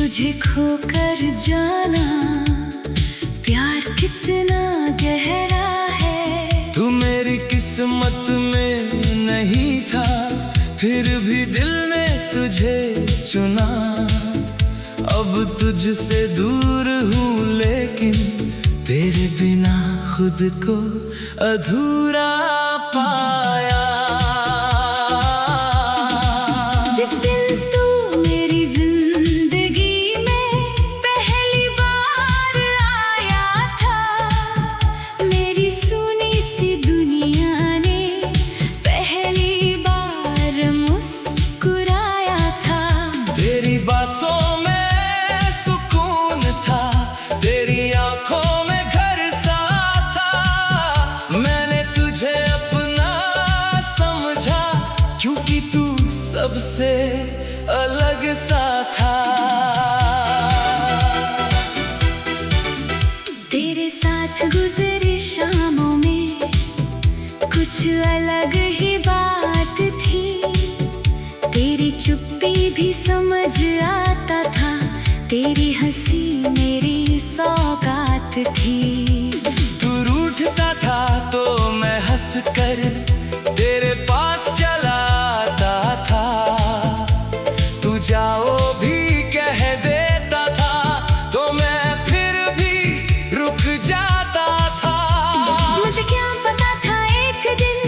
तुझे खोकर जाना प्यार कितना गहरा है। तू मेरी किस्मत में नहीं था, फिर भी दिल ने तुझे चुना। अब तुझसे दूर हूँ लेकिन तेरे बिना खुद को अधूरा पाया। जिस दिन तू मेरी जिंदगी में पहली बार आया था, मेरी सुनी सी दुनिया ने पहली बार मुस्कुराया था। तेरी बातों में सुकून था, तेरी आंखों में घर सा था। मैंने तुझे अपना समझा क्योंकि तू सबसे अलग सा था। तेरे साथ गुजरी शामों में कुछ अलग ही बात थी। तेरी चुप्पी भी समझ आता था, तेरी हंसी मेरी सौगात थी। तू रूठता था तो मैं हंस कर तेरे पास चला आता था। तू जाओ भी कह देता था तो मैं फिर भी रुक जाता था। मुझे क्या पता था एक दिन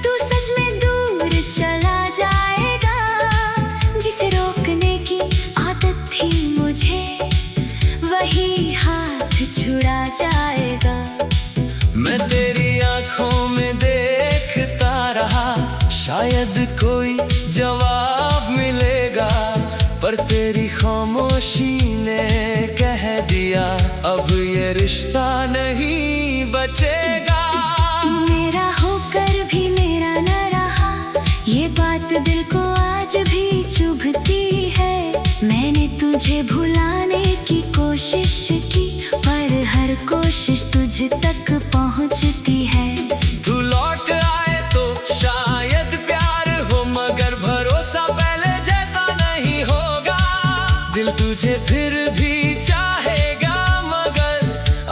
तू सच में दूर चला जाएगा। जिसे रोकने की आदत थी मुझे, वही हाथ छुड़ा जाएगा। मैं तेरी आंखों में देखता रहा, शायद कोई जवाब मिलेगा, पर तेरी खामोशी ने कह दिया अब ये रिश्ता नहीं बचेगा। मेरा होकर भी मेरा न रहा, ये बात दिल को आज भी चुभती है। मैंने तुझे भुलाने की कोशिश की, पर हर कोशिश तुझ तक पहुंचती है। तू लौट आए तो शायद प्यार हो, मगर भरोसा पहले जैसा नहीं होगा। दिल तुझे फिर भी चाहेगा, मगर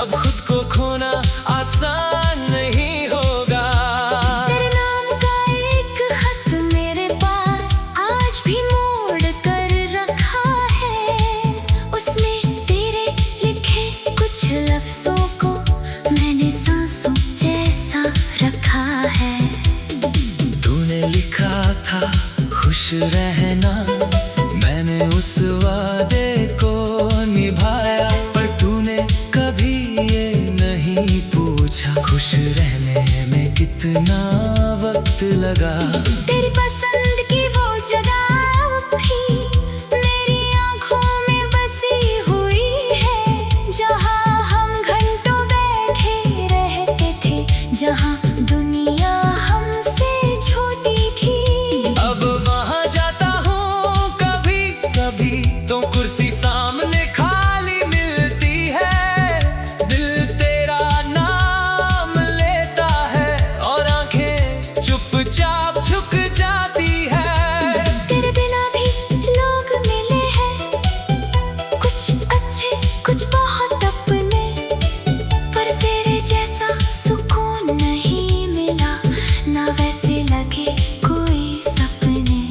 अब खुद को खोना आसान नहीं होगा। तेरे नाम का एक खत मेरे पास आज भी मोड़ कर रखा है। उसमें तेरे लिखे कुछ लफ्जों को मैंने सांसों जैसा रखा है। तूने लिखा था खुश रहना, मैंने उस वादे को निभाया, पर तूने कभी ये नहीं पूछा खुश रहने में कितना वक्त लगा। तेरी पसंद की वो जगह भी मेरी आंखों में बसी हुई है, जहां हम घंटों बैठे रहते थे, जहां दुनिया हमसे छोटी थी। अब वहां जाता हूँ कभी कभी तो कुर्सी सामने खाली मिलती है। दिल तेरा नाम लेता है और आंखें चुपचाप झुक जाती है। तेरे बिना भी लोग मिले हैं, कुछ अच्छे कुछ बहुत अपने, पर तेरे जैसा सुकून नहीं मिला, ना वैसे लगे कोई सपने।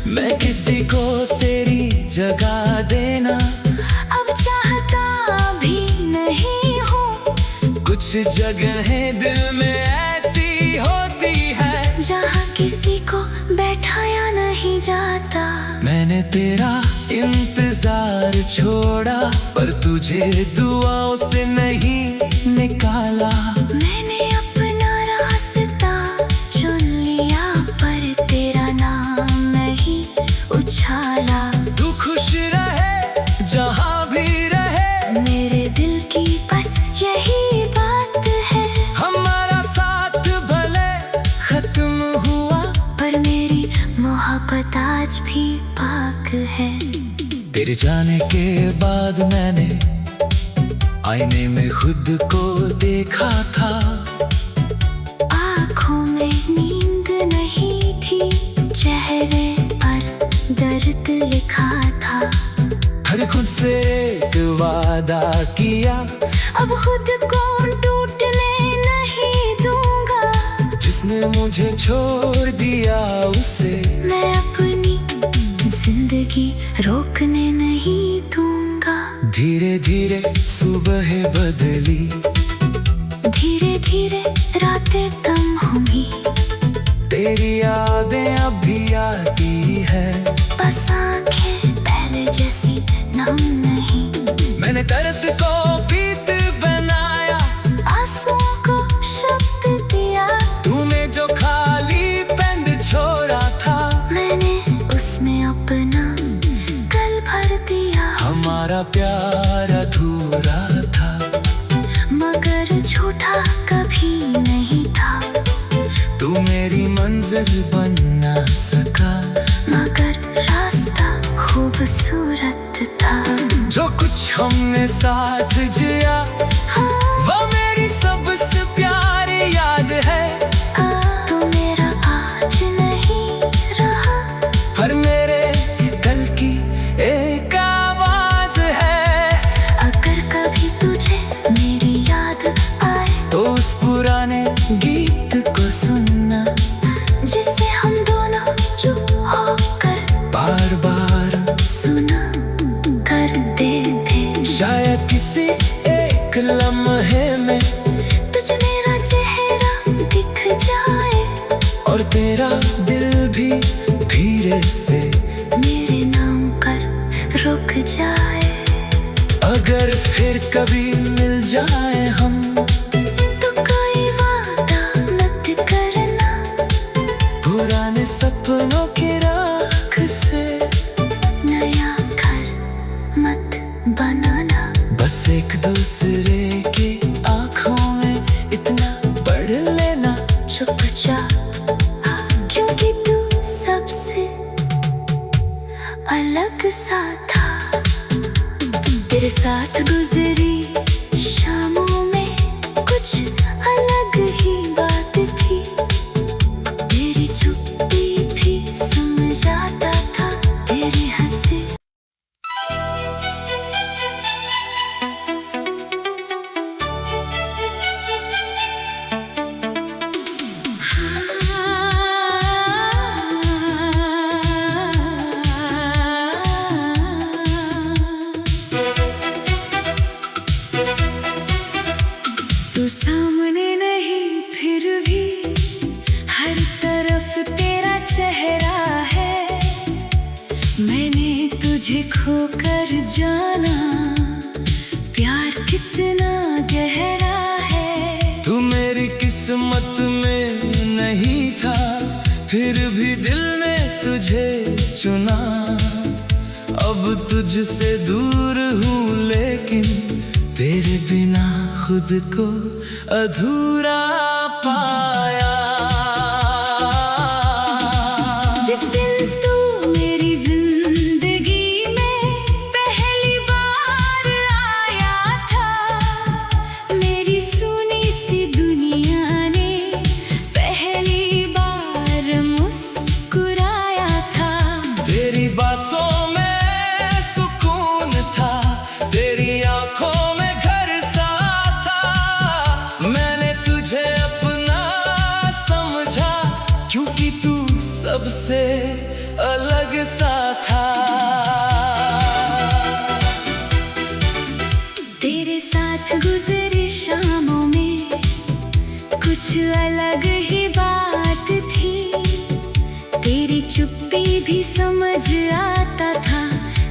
मैं किसी को तेरी जगह देना अब चाहता भी नहीं हूँ, कुछ जगहें दिल में ऐसी होती है जहाँ किसी को बैठाया नहीं जाता। मैंने तेरा इंतजार छोड़ा, पर तुझे दुआओं से नहीं निकाला। मैंने अपना रास्ता चुन लिया, पर तेरा नाम नहीं उछाला। तू खुश रहे जहाँ भी रहे, मेरे दिल की बस यही बात है। हमारा साथ भले खत्म हुआ, पर मेरी मोहब्बत आज भी पाक है। तेरे जाने के बाद मैंने आईने में खुद को देखा था। आँखों में नींद नहीं थी, चेहरे पर दर्द लिखा था। तुझसे एक वादा किया, अब खुद को टूटने नहीं दूंगा। जिसने मुझे छोड़ दिया उसे मैं अपनी जिंदगी रोकने नहीं दूंगा। धीरे धीरे सुबह बदली, धीरे धीरे रातें कम होंगी। तेरी यादें अब भी आती है, बस आंखें पहले जैसी नम नहीं। मैंने दर्द को गीत बनाया, आंसुओं को शब्द दिया। तूने जो खाली पेन छोड़ा था, मैंने उसमें अपना कल भर दिया। हमारा प्यार अधूरा था, मगर झूठा कभी नहीं था। तू मेरी मंजिल बन ना सका, मगर रास्ता खूबसूरत था। जो कुछ हमने साथ जिया, हाँ, वो मेरी सबसे प्यारी याद है। तो मेरा आज नहीं रहा, पर मेरे दिल की एक आवाज है। अगर कभी तुझे मेरी याद आए, तो उस पुराने गीत को सुनना, जिसे हम दोनों चुप होकर बार बार सुना करते थे। शायद किसी एक लम्हे में तुझे मेरा चेहरा दिख जाए, और तेरा दिल भी धीरे से मेरे नाम पर रुक जाए। अगर फिर कभी मिल जाए हम, तो कोई वादा मत करना, पुराने सपनों की राख से नया घर मत बनाना। बस एक दूसरे की आंखों में इतना पढ़ लेना, चुपचाप, क्योंकि तू सबसे अलग सा था। तेरे साथ गुजरी शामों में कुछ अलग ही बात थी। तेरी चुप्पी भी समझ आता था, तेरी हंसी। तू सामने नहीं फिर भी हर तरफ तेरा चेहरा है। मैंने तुझे खोकर जाना, प्यार कितना गहरा है। तू मेरी किस्मत में नहीं था, फिर भी दिल ने तुझे चुना। अब तुझसे दूर हूँ लेकिन तेरे बिना खुद को अधूरा पाया। जिस दिन तू मेरी जिंदगी में पहली बार आया था, मेरी सुनी सी दुनिया ने पहली बार मुस्कुराया था। तेरी बातों में सुकून था, तेरी आंखों में घर सा था। मैंने तुझे अपना समझा, क्योंकि तू सबसे अलग सा था। तेरे साथ गुजरी शामों में कुछ अलग ही बात थी। तेरी चुप्पी भी समझ आता था,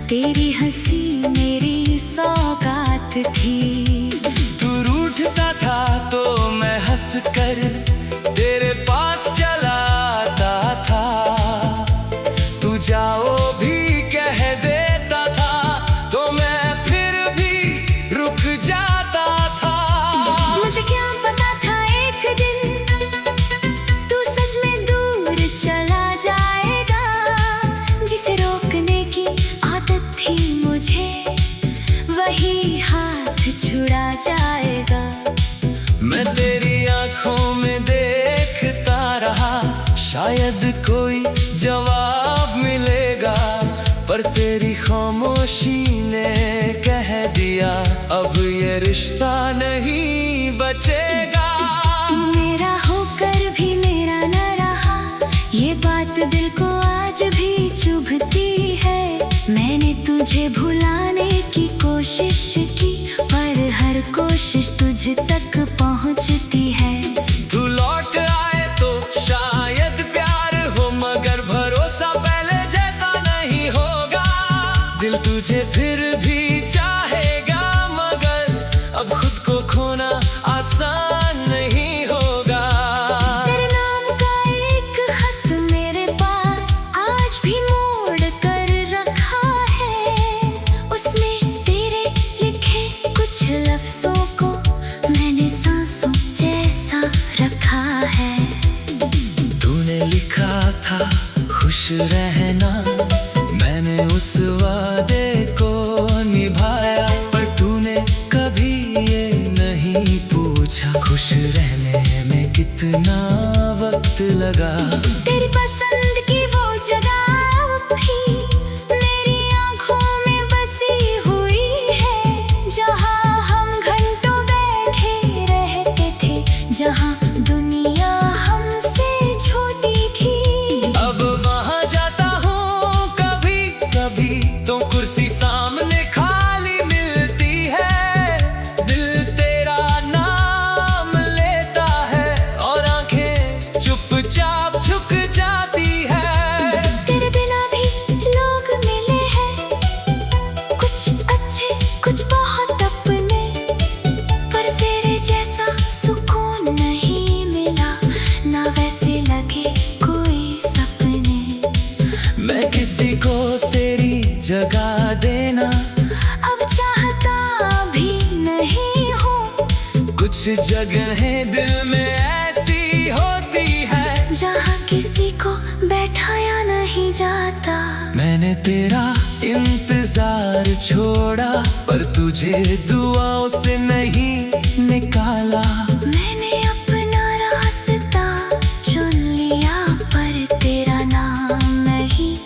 तेरी हंसी मेरी सौगात थी। तू रूठता था तो मैं हंस कर तेरे पास चला आता था। तू जाओ भी कह देता था, तो मैं फिर भी रुक जाता था। मुझे क्या पता था एक दिन तू सच में दूर चला जाएगा। जिसे रोकने की आदत थी मुझे, वही हाथ छुड़ा जाएगा। मैं तेरी आंखों में देखता रहा, शायद कोई जवाब मिलेगा, पर तेरी खामोशी ने ये रिश्ता नहीं बचेगा। तू मेरा होकर भी मेरा न रहा, ये बात दिल को आज भी चुभती है। मैंने तुझे भुलाने की कोशिश की, पर हर कोशिश तुझ तक पहुंचती है। तू लौट आए तो शायद प्यार हो, मगर भरोसा पहले जैसा नहीं होगा। दिल तुझे फिर भी चाहेगा, मगर अब खुद को खोना आसान नहीं होगा। तेरे नाम का एक खत मेरे पास आज भी मोड़ कर रखा है। उसमें तेरे लिखे कुछ लफ्जों को मैंने सांसों जैसा रखा है। तूने लिखा था खुश रहना, मैंने उस वादे को निभाया, पर तूने कभी ये नहीं पूछा खुश रहने में कितना वक्त लगा। तेरी पसंद की वो जगह भी मेरी आंखों में बसी हुई है, जहां हम घंटों बैठे रहते थे, जहां दुनिया हमसे छोटी थी। अब वहां जाता हूँ कभी कभी तो कुर्सी सामने खाली मिलती है। दिल तेरा नाम लेता है और आंखें चुपचाप झुक जाती है। तेरे बिना भी लोग मिले हैं, कुछ अच्छे कुछ बहुत अपने, पर तेरे जैसा सुकून नहीं मिला, ना वैसे लगे कोई सपने। मैं किसी को तेरी जगह देना अब चाहता भी नहीं हूँ, कुछ जगहें दिल में ऐसी होती है जहाँ किसी को बैठाया नहीं जाता। मैंने तेरा इंतजार छोड़ा, पर तुझे दुआओं से नहीं निकाला। मैंने अपना रास्ता चुन लिया, पर तेरा नाम नहीं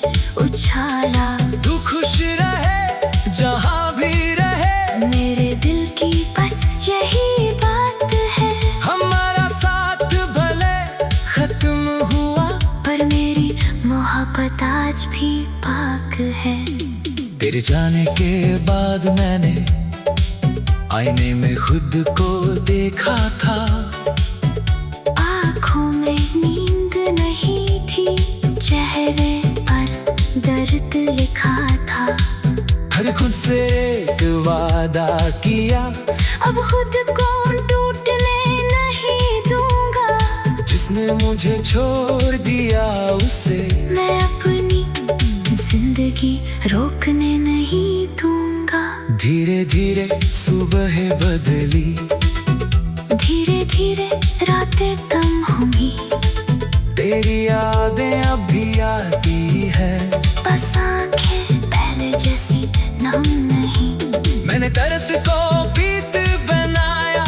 उछाला। तू खुश रहे जहाँ भी रहे, मेरे दिल की बस यही बात है। हमारा साथ भले खत्म हुआ, पर मेरी मोहब्बत आज भी पाक है। तेरे जाने के बाद मैंने आईने में खुद को देखा था। आँखों में नींद नहीं थी, चेहरे पर दर्द लिखा था। हर खुद से एक वादा किया, अब खुद को टूटने नहीं दूंगा। जिसने मुझे छोड़ दिया उसे मैं अपनी जिंदगी रोकने नहीं दूंगा। धीरे धीरे सुबह बदली, धीरे धीरे रातें कम हुई, तेरी यादें अब भी आती है, बस आंखें पहले जैसी नम नहीं। मैंने दर्द को प्रीत बनाया,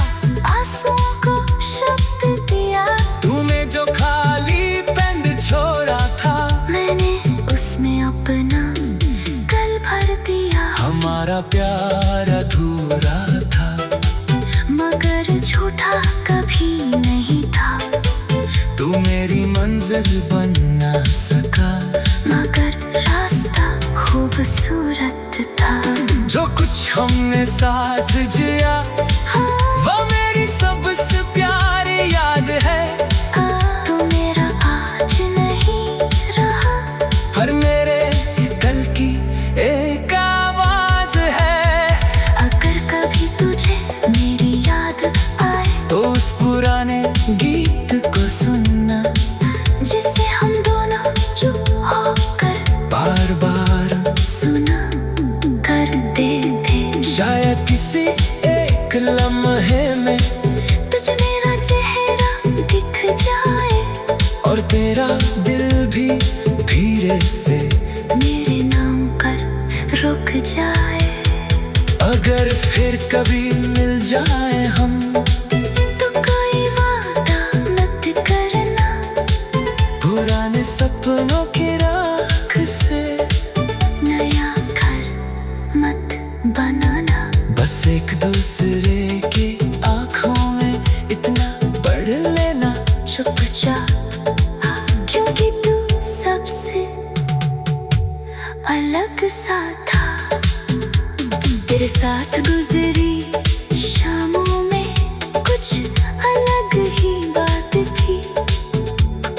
आंसुओं को शब्द दिया, तूने जो खाली पेंड छोड़ा था, मैंने उसमें अपना कल भर दिया। हमारा प्यार अधूरा था, मगर झूठा कभी नहीं था। तू मेरी मंजिल बन ना सका, मगर रास्ता खूबसूरत था। जो कुछ हमने साथ जिया हाँ, वो मेरी सबसे प्यारी याद है। तो मेरा आज नहीं रहा, पर मेरे दिल की एक आवाज है। अगर कभी तुझे मेरी याद आए, तो उस पुराने गीत को सुनना, जिसे हम दोनों चुप होकर बार बार सुना करते थे। शायद किसी एक लम्हे में तुझे मेरा चेहरा दिख जाए, और तेरा दिल भी धीरे से मेरे नाम पर रुक जाए। अगर फिर कभी मिल जाए हम, तो कोई वादा मत करना, पुराने सपनों की राख से नया घर मत बनाना। बस एक दूसरे की आंखों में इतना पढ़ लेना चुपचाप, क्योंकि तू सबसे अलग सा था। तेरे साथ गुजरी शामों में कुछ अलग ही बात थी।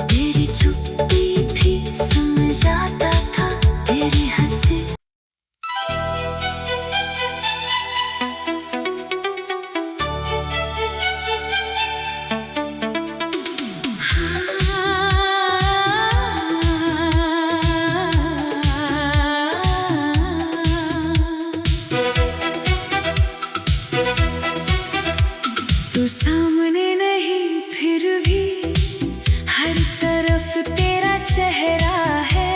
तेरी चुप्पी भी समझ आता था, तेरी हंसी तू सामने नहीं फिर भी हर तरफ तेरा चेहरा है।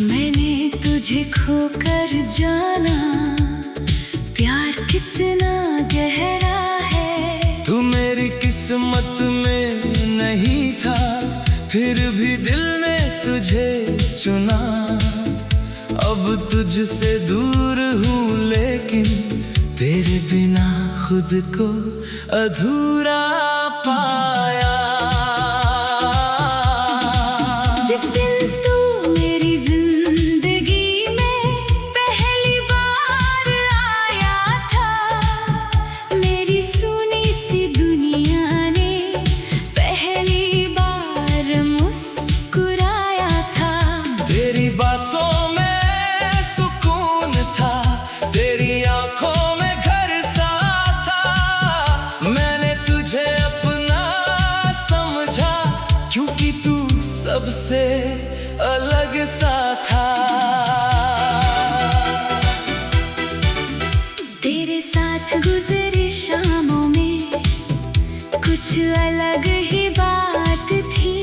मैंने तुझे खोकर जाना, प्यार कितना गहरा है। तू मेरी किस्मत में नहीं था, फिर भी दिल ने तुझे चुना। अब तुझसे दूर हूँ लेकिन तेरे बिना खुद को अधूरा पाया। जिस दिन तू मेरी जिंदगी में पहली बार आया था, मेरी सुनी सी दुनिया ने पहली बार मुस्कुराया था। तेरी बातों में सुकून था, तेरी आंखों में घर सा था। मैंने तुझे अपना समझा, क्योंकि तू सबसे अलग सा था। तेरे साथ गुजरी शामों में कुछ अलग ही बात थी।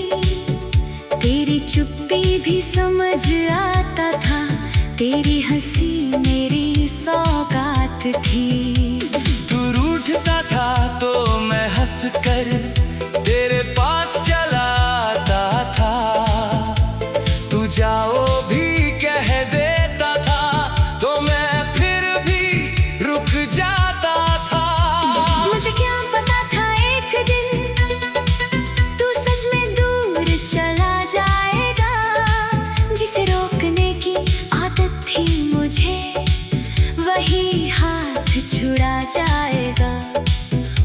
तेरी चुप्पी भी समझ आता था, तेरी हंसी मेरी सौगात थी। तू रूठता था तो मैं हंस कर तेरे पास चला आता था। तू जाओ भी कह देता था तो मैं फिर भी रुक जाता था। मुझे क्या पता था एक दिन तू सच में दूर चला जाएगा। जिसे रोकने की आदत थी मुझे, वही हाथ छुड़ा जाएगा।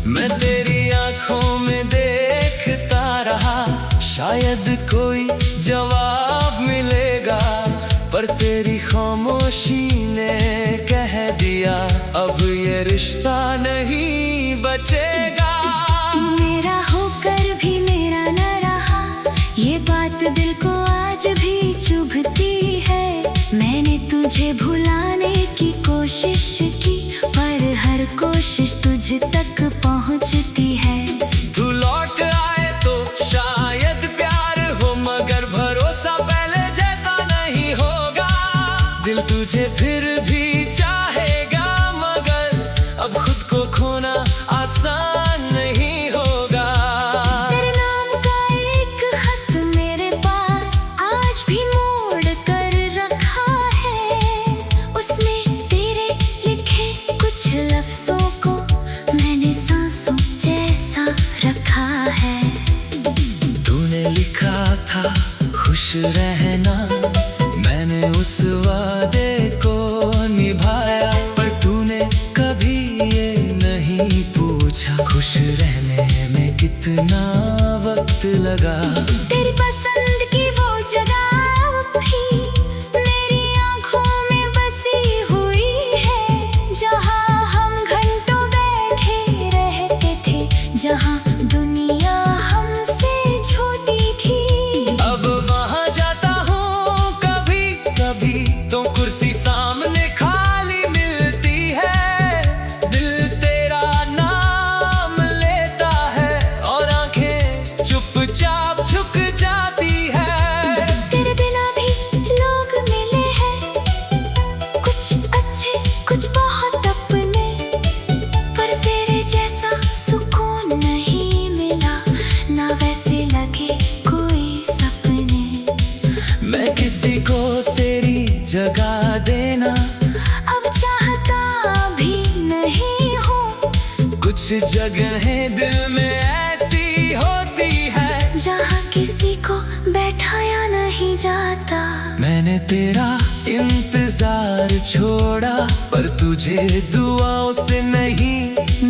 मैं तेरी आंखों में देखता रहा, शायद कोई जवाब मिलेगा, पर तेरी खामोशी ने कह दिया अब ये रिश्ता नहीं बचेगा। मेरा होकर भी मेरा न रहा, ये बात दिल को आज भी चुभती है। मैंने तुझे भुलाने की कोशिश की, पर हर कोशिश तुझ तक पहुंचती है। तू लौट आए तो शायद प्यार हो, मगर भरोसा पहले जैसा नहीं होगा। दिल तुझे फिर भी चाहेगा, मगर अब खुद को खोना आसान नहीं होगा। तेरे नाम का एक खत मेरे पास आज भी मोड़ कर रखा है। उसमें तेरे लिखे कुछ लफ्जों को मैंने सांसों कुछ जगहें दिल में ऐसी होती है जहाँ किसी को बैठाया नहीं जाता। मैंने तेरा इंतजार छोड़ा, पर तुझे दुआओं से नहीं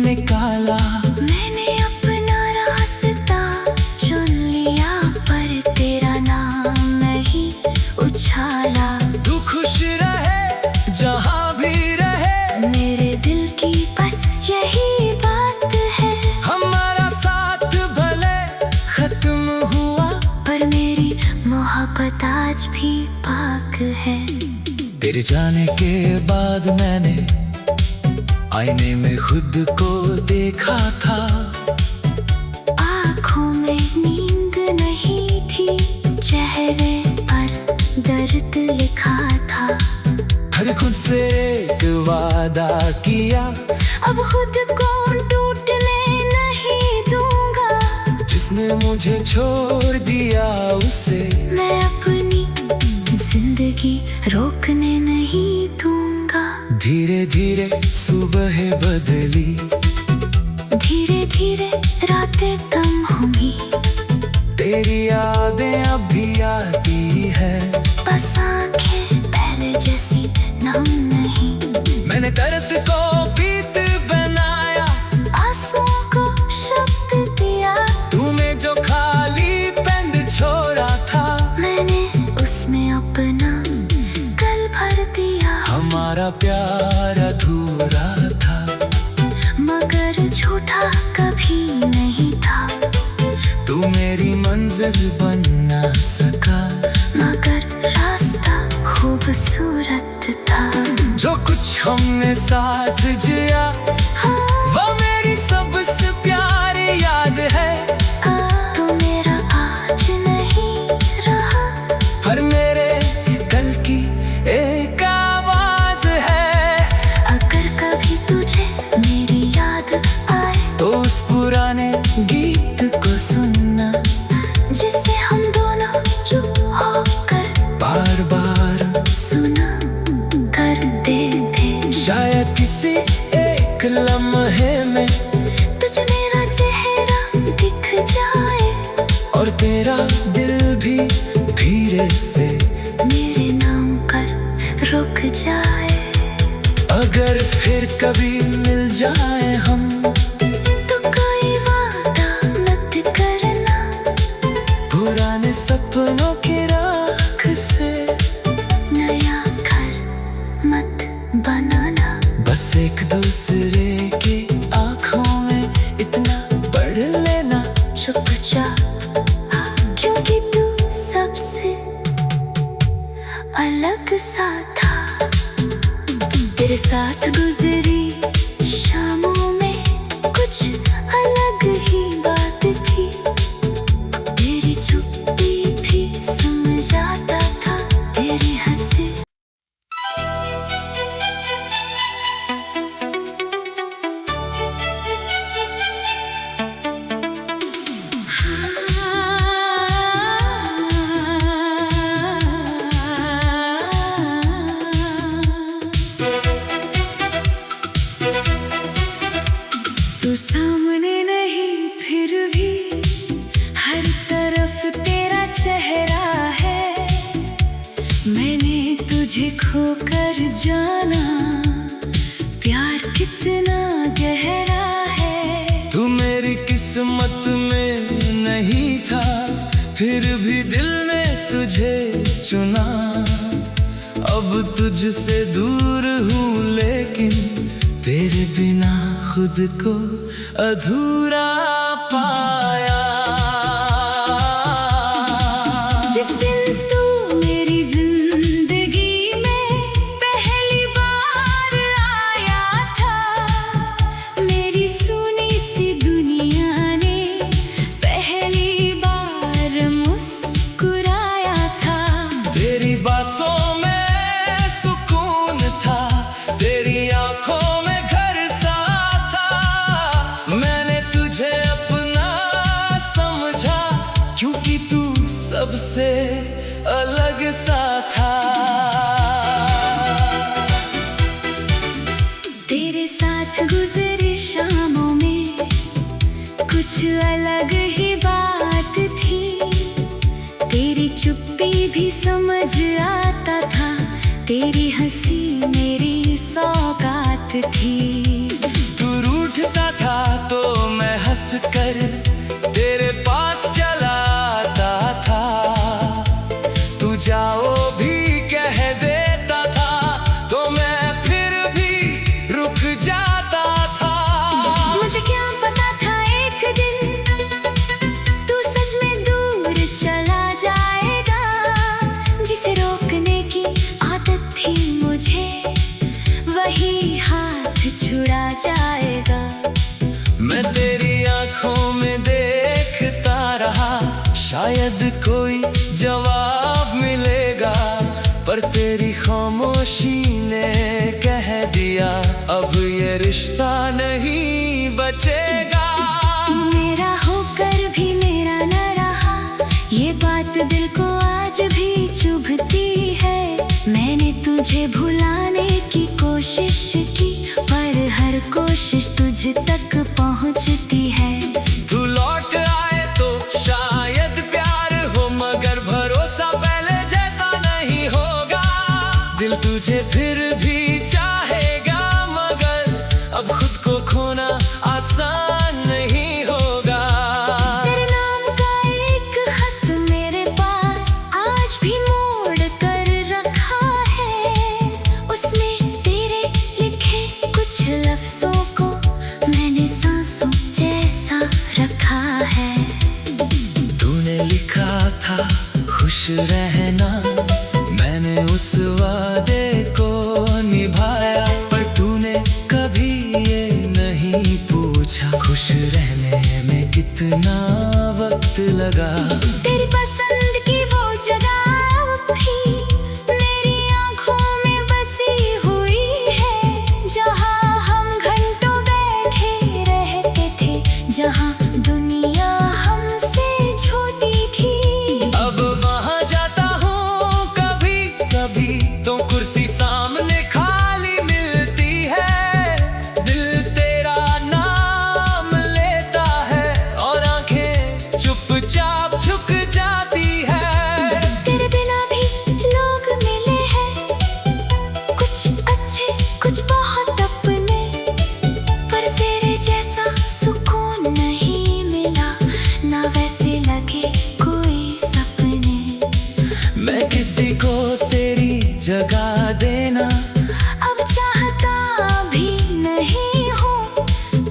निकाला। मैंने अपना रास्ता चुन लिया, पर तेरा नाम नहीं उछाला। तू खुश रहे जहाँ भी रहे, मेरे दिल की बस यही बात है। हमारा साथ भले खत्म हुआ, पर मेरी मोहब्बत आज भी पाक है। तेरे जाने के बाद मैंने आईने में खुद को देखा था। आँखों में नींद नहीं थी, चेहरे पर दर्द लिखा था। हर खुद से एक वादा किया, अब खुद को टूटने नहीं दूंगा। जिसने मुझे छोड़ दिया उसे मैं अपनी जिंदगी रोकने नहीं दूंगा। धीरे धीरे सुबह बदली, धीरे धीरे रातें कम होंगी। तेरी यादें अब भी आती है, बस आंखें पहले जैसी नम नहीं। मैंने दर्द को प्रीत बनाया, आंसुओं को शब्द दिया। तूने जो खाली पेन छोड़ा था, मैंने उसमें अपना कल भर दिया। हमारा प्यार अधूरा था, मगर झूठा कभी नहीं था। तू मेरी मंजिल बन ना सका, मगर रास्ता खूबसूरत था। जो कुछ हमने साथ जिया हाँ, वो मेरी सबसे प्यारी याद है। तो मेरा आज नहीं रहा, पर मेरे कल की एक आवाज है। अगर कभी तुझे मेरी याद आए, तो उस पुराने गीत को सुनना, जिसे हम दोनों चुप होकर बार बार सुना करते थे। शायद किसी एक लम्हे में तुझे मेरा चेहरा दिख जाए, और तेरा दिल भी धीरे से मेरे नाम पर रुक जाए। अगर फिर कभी मिल जाए हम, तो कोई वादा मत करना, पुराने सपनों की राख से नया घर मत बनाना। बस एक दूसरे की आंखों में इतना पढ़ लेना, चुपचाप, क्योंकि तू सबसे अलग सा था। तेरे साथ गुजरी शामों में कुछ अलग ही बात थी। तेरी चुप्पी भी समझाता था, तेरी हंसी। तू सामने नहीं फिर भी हर तरफ तेरा चेहरा है। मैंने तुझे खोकर जाना, प्यार कितना गहरा है। तू मेरी किस्मत में नहीं था, फिर भी दिल ने तुझे चुना। अब तुझसे दूर हूँ, लेकिन तेरे बिना खुद को अधूरा पाया। जिस दिन तू मेरी जिंदगी में पहली बार आया था, मेरी सुनी सी दुनिया ने पहली बार मुस्कुराया था। तेरी बातों में सुकून था, तेरी आंखों में घर सा था। मैंने तुझे अपना समझा, क्योंकि तू सबसे अलग सा था। तेरे साथ गुजरी शामों में कुछ अलग ही बात थी, तेरी चुप्पी भी समझ आता था, तेरी हंसी मेरी सौगात थी। तू रूठता था तो मैं हंस कर तेरे पास चला आता था, तू जाओ भी कह देता था तो मैं फिर भी रुक जाता था। मुझे क्या पता था एक दिन तू सच में दूर चला जाएगा, जिसे रोकने की आदत थी मुझे वही हाथ छुड़ा जाएगा। मैं तेरी आंखों में देखता रहा, शायद कोई जवाब मिलेगा, पर तेरी खामोशी ने कह दिया अब ये रिश्ता नहीं बचेगा। मेरा होकर भी मेरा न रहा, ये बात दिल को आज भी चुभती है। मैंने तुझे भुलाने की कोशिश की, पर हर कोशिश तुझ तक पहुंचती है। तू लौट आए तो शायद प्यार हो, मगर भरोसा पहले जैसा नहीं होगा। दिल तुझे फिर भी चाहेगा, मगर अब खुद को खोना आसान नहीं होगा। तेरे नाम का एक खत मेरे पास आज भी मोड़ कर रखा है, उसमें तेरे लिखे कुछ लफ्जों को मैंने सांसों जैसा रखा है। तूने लिखा था खुश रहना, मैंने उस वादे को निभाया, पर तूने कभी ये नहीं पूछा खुश रहने में कितना वक्त लगा। तेरी पसंद की वो जगह भी मेरी आंखों में बसी हुई है, जहां हम घंटों बैठे रहते थे, जहां दुनिया हमसे छोटी थी। अब वहां जाता हूँ कभी कभी तो कुर्सी सामने खाली मिलती है, दिल तेरा नाम लेता है और आंखें चुपचाप झुक जाती है। तेरे बिना भी लोग मिले हैं, कुछ अच्छे कुछ बहुत अपने, पर तेरे जैसा सुकून नहीं मिला, ना वैसे लगे कोई सपने। मैं किसी को तेरी जगह देना अब चाहता भी नहीं हूँ,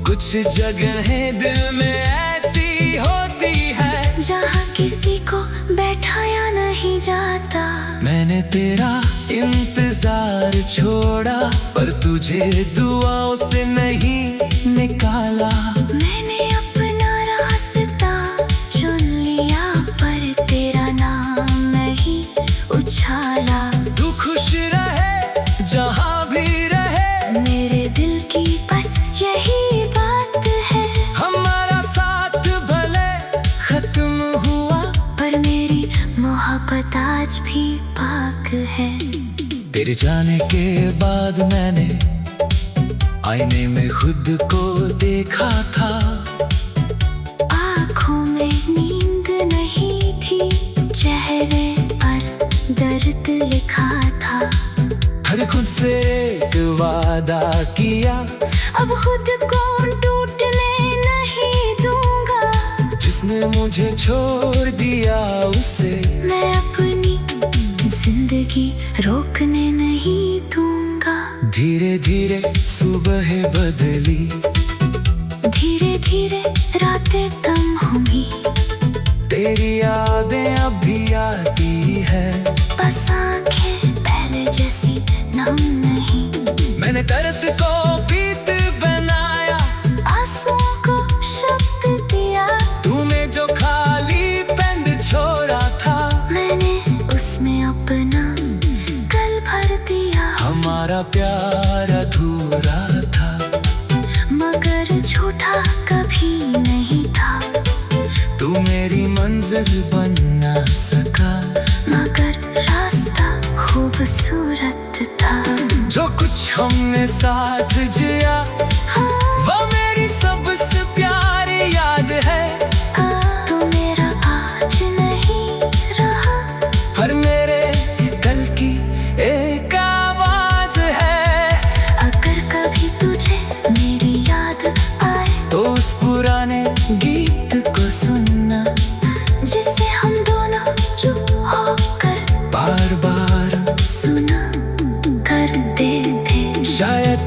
कुछ जगहें दिल में ऐसी होती है जहाँ किसी को बैठाया नहीं जाता। मैंने तेरा इंतजार छोड़ा, पर तुझे दुआओं से नहीं निकाला। मैंने अपना रास्ता चुन लिया, पर तेरा नाम नहीं उछाला। तू खुश रहे जहाँ भी रहे, मेरे दिल की बस यही बात है। हमारा साथ भले खत्म हुआ, पर मेरी मोहब्बत आज भी पाक है। तेरे जाने के बाद मैंने आईने में खुद को देखा था, आँखों में नींद नहीं थी, चेहरे पर दर्द लिखा था। हर खुद से एक वादा किया, अब खुद को टूटने नहीं दूंगा, जिसने मुझे छोड़ दिया उसे मैं अपनी जिंदगी रोकने नहीं दूंगा। धीरे धीरे सुबह बदली, धीरे धीरे रातें कम हुई, तेरी यादें अब भी आती है, बस आंखें पहले जैसी नम नहीं। मैंने दर्द को प्रीत बनाया, आंसुओं को शब्द दिया, तूने जो खाली पेंड छोड़ा था, मैंने उसमें अपना कल भर दिया। हमारा प्यार अधूरा था, मगर झूठा कभी नहीं था। तू मेरी मंजिल बन ना सका, मगर रास्ता खूबसूरत था। जो कुछ हमने साथ जिया हाँ, वो मेरी सबसे प्यारी याद है।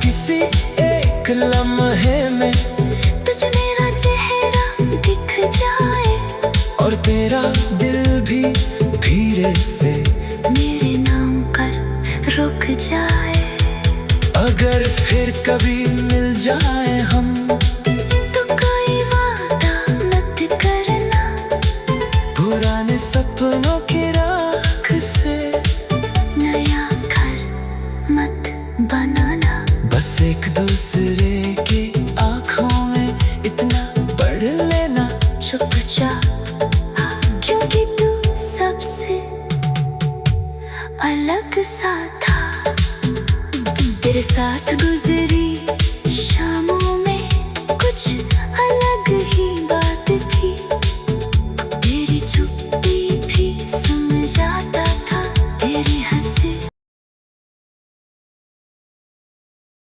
किसी एक लम्हे में तुझे मेरा चेहरा दिख जाए और तेरा दिल भी धीरे से मेरे नाम पर रुक जाए। अगर फिर कभी मिल जाए हम तो कोई वादा मत करना, पुराने सपनों की राख से नया घर मत बनाना। बस एक दूसरे की आंखों में इतना पढ़ लेना चुपचाप, क्योंकि तू सबसे अलग सा था। तेरे साथ गुजरी